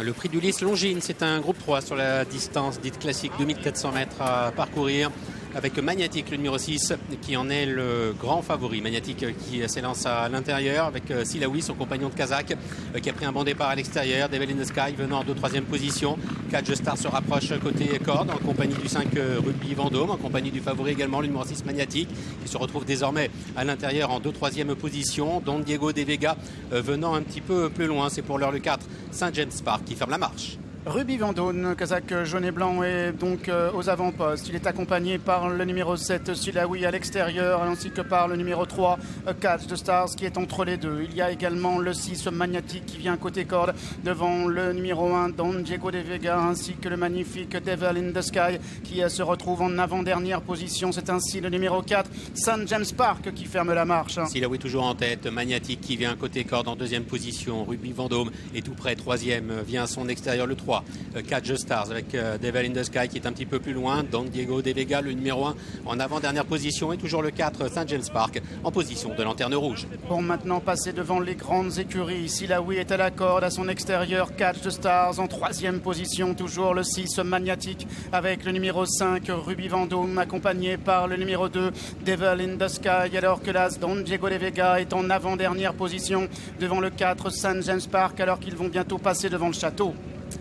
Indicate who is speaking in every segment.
Speaker 1: Le prix d'Ulysse Longines, c'est un groupe 3 sur la distance dite classique, 2400 mètres à parcourir, avec Magnatique, le numéro 6, qui en est le grand favori. Magnatique qui s'élance à l'intérieur avec Silaoui, son compagnon de Kazakh, qui a pris un bon départ à l'extérieur. Devil in the Sky venant en 2-3e position. Catch Star se rapproche côté corde en compagnie du 5 Rugby Vendôme, en compagnie du favori également, le numéro 6 Magnatique, qui se retrouve désormais à l'intérieur en 2-3e position. Don Diego de Vega venant un petit peu plus loin. C'est pour l'heure le 4, Saint James Park qui ferme la marche.
Speaker 2: Rugby Vendôme, Kazakh jaune et blanc est donc aux avant-postes. Il est accompagné par le numéro 7, Silaoui à l'extérieur, ainsi que par le numéro 3, Catch the Stars, qui est entre les deux. Il y a également le 6, Magnatique, qui vient côté corde devant le numéro 1, Don Diego de Vega, ainsi que le magnifique Devil in the Sky, qui se retrouve en avant-dernière position. C'est ainsi le numéro 4, Saint James Park, qui ferme la marche.
Speaker 1: Silaoui toujours en tête, Magnatique qui vient côté corde en 2e position. Rugby Vendôme est tout près, 3e, vient à son extérieur le 3. Catch Stars avec Devil in the Sky qui est un petit peu plus loin. Don Diego de Vega, le numéro 1 en avant-dernière position, et toujours le 4 Saint James Park en position de lanterne rouge.
Speaker 2: Pour maintenant passer devant les grandes écuries, Silaoui est à la corde à son extérieur. Catch the Stars en 3e position, toujours le 6 Magnatique avec le numéro 5 Rugby Vendôme, accompagné par le numéro 2 Devil in the Sky, alors que l'As Don Diego de Vega est en avant-dernière position devant le 4 Saint James Park, alors qu'ils vont bientôt passer devant le château.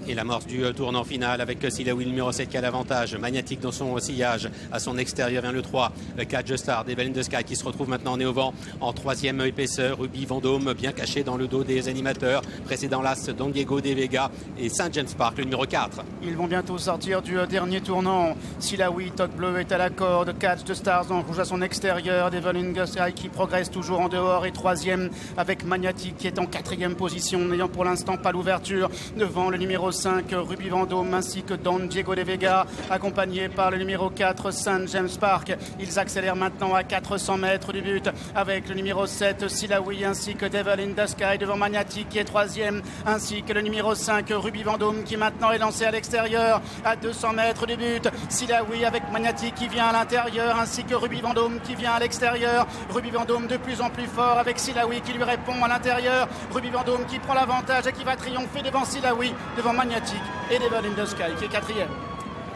Speaker 1: Et l'amorce du tournant final avec Silaoui, le numéro 7 qui a l'avantage. Magnatique dans son sillage. À son extérieur vient le 3, Catch Star, Devil in the Sky qui se retrouve maintenant nez au vent en 3e épaisseur. Rugby Vendôme bien caché dans le dos des animateurs. Précédent l'As Don Diego de Vega et Saint James Park, le numéro 4.
Speaker 2: Ils vont bientôt sortir du dernier tournant. Silaoui, Toque Bleu est à la corde. Catch the Stars en rouge à son extérieur. Devil in the Sky qui progresse toujours en dehors et 3e avec Magnatique qui est en 4e position, n'ayant pour l'instant pas l'ouverture devant le numéro 5 Rugby Vendôme ainsi que Don Diego de Vega, accompagné par le numéro 4 Saint James Park. Ils accélèrent maintenant à 400 mètres du but avec le numéro 7 Silaoui ainsi que Devil in the Sky devant Magnatique qui est 3e, ainsi que le numéro 5 Rugby Vendôme qui maintenant est lancé à l'extérieur à 200 mètres du but. Silaoui avec Magnatique qui vient à l'intérieur, ainsi que Rugby Vendôme qui vient à l'extérieur. Rugby Vendôme de plus en plus fort avec Silaoui qui lui répond à l'intérieur. Rugby Vendôme qui prend l'avantage et qui va triompher devant Silaoui, devant Magnatique et Devil in the Sky qui est 4e.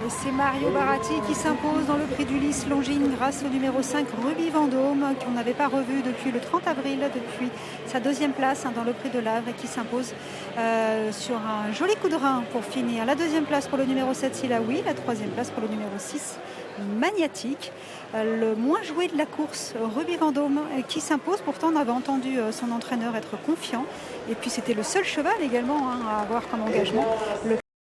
Speaker 3: Et c'est Mario Baratti qui s'impose dans le prix d'Ulysse Longines grâce au numéro 5 Rugby Vendôme, qu'on n'avait pas revu depuis le 30 avril, depuis sa 2e place dans le prix de l'Avre, et qui s'impose sur un joli coup de rein pour finir. La 2e place pour le numéro 7 Silaoui, la 3e place pour le numéro 6 Magnatique. Le moins joué de la course, Rugby Vendôme, qui s'impose. Pourtant, on avait entendu son entraîneur être confiant. Et puis, c'était le seul cheval également à avoir comme engagement.